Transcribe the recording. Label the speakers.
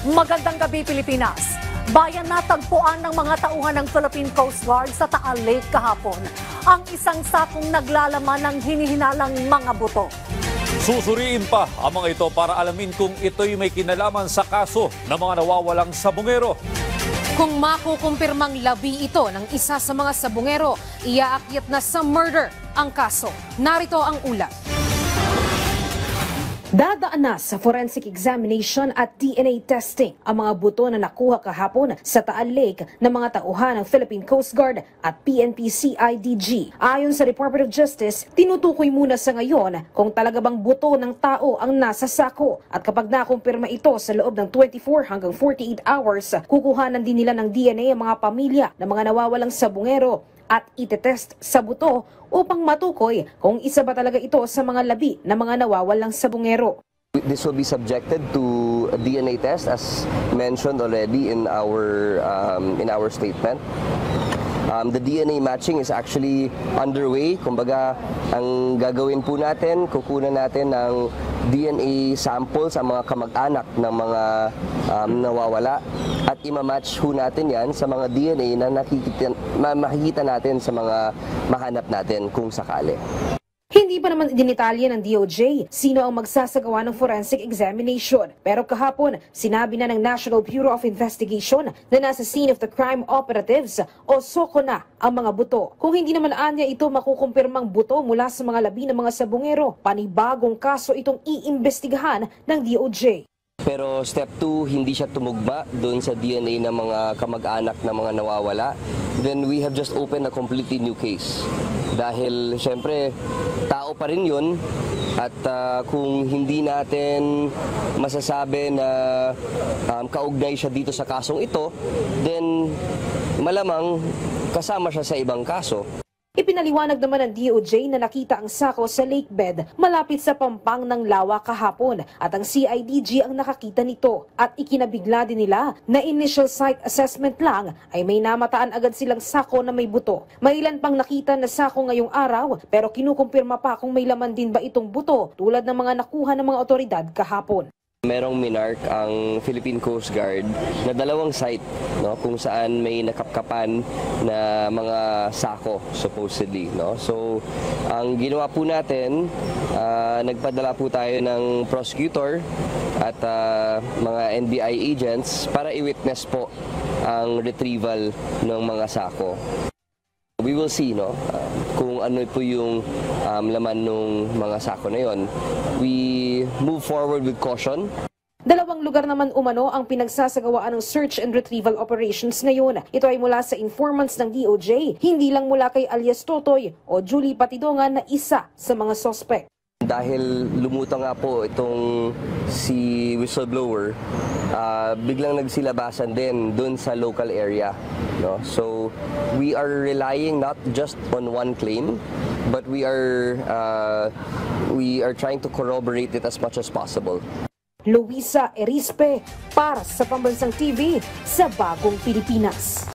Speaker 1: Magandang gabi, Pilipinas. Bayan natagpuan ng mga tauhan ng Philippine Coast Guard sa Taal Lake kahapon ang isang sakong naglalaman ng hinihinalang mga buto.
Speaker 2: Susuriin pa ang mga ito para alamin kung ito'y may kinalaman sa kaso ng mga nawawalang sabungero.
Speaker 3: Kung makukumpirmang labi ito ng isa sa mga sabungero, iaakyat na sa murder ang kaso. Narito ang ulat. Dadaan na sa forensic examination at DNA testing ang mga buto na nakuha kahapon sa Taal Lake ng mga tauhan ng Philippine Coast Guard at PNP CIDG. Ayon sa Department of Justice, tinutukoy muna sa ngayon kung talaga bang buto ng tao ang nasa sako. At kapag nakumpirma ito sa loob ng 24 hanggang 48 hours, kukuhanan din nila ng DNA ang mga pamilya ng mga nawawalang sabungero at itetest sa buto upang matukoy kung isa ba talaga ito sa mga labi ng mga nawawalang sabungero.
Speaker 4: This will be subjected to a DNA test as mentioned already in our statement. The DNA matching is actually underway. Kumbaga, ang gagawin po natin, kukunan natin ng DNA sample sa mga kamag-anak ng mga nawawala at imamatch ho natin yan sa mga DNA na makikita natin sa mga mahanap natin kung sakali.
Speaker 3: Hindi pa naman dinitalye ng DOJ sino ang magsasagawa ng forensic examination. Pero kahapon, sinabi na ng National Bureau of Investigation na nasa scene of the crime operatives o SOCO na ang mga buto. Kung hindi naman anya ito makukumpirmang buto mula sa mga labi ng mga sabungero, panibagong kaso itong iimbestigahan ng DOJ.
Speaker 4: Pero step 2, hindi siya tumugma doon sa DNA ng mga kamag-anak na mga nawawala. Then we have just opened a completely new case. Dahil siyempre, tao pa rin yun. At kung hindi natin masasabi na kaugnay siya dito sa kasong ito, then malamang kasama siya sa ibang kaso.
Speaker 3: Ipinaliwanag naman ng DOJ na nakita ang sako sa lake bed malapit sa pampang ng Lawa kahapon at ang CIDG ang nakakita nito at ikinabigla din nila na initial site assessment lang ay may namataan agad silang sako na may buto. May ilan pang nakita na sako ngayong araw pero kinukumpirma pa kung may laman din ba itong buto tulad ng mga nakuha ng mga otoridad kahapon.
Speaker 4: Merong minark ang Philippine Coast Guard na dalawang site, no, kung saan may nakapkapan na mga sako supposedly, no. So ang ginawa po natin, nagpadala po tayo ng prosecutor at mga NBI agents para i-witness po ang retrieval ng mga sako. We will see, no, kung ano po yung laman ng mga sako na yon. We move forward with caution.
Speaker 3: Dalawang lugar naman umano ang pinagsasagawaan ng search and retrieval operations ngayon. Ito ay mula sa informants ng DOJ, hindi lang mula kay alias Totoy o Julie Patidongan na isa sa mga suspect.
Speaker 4: Dahil lumutang nga po itong si whistleblower, biglang nagsilabasan din dun sa local area, no? So we are relying not just on one claim, but we are trying to corroborate it as much as possible.
Speaker 3: Luisa Erispe para sa Pambansang TV sa Bagong Pilipinas.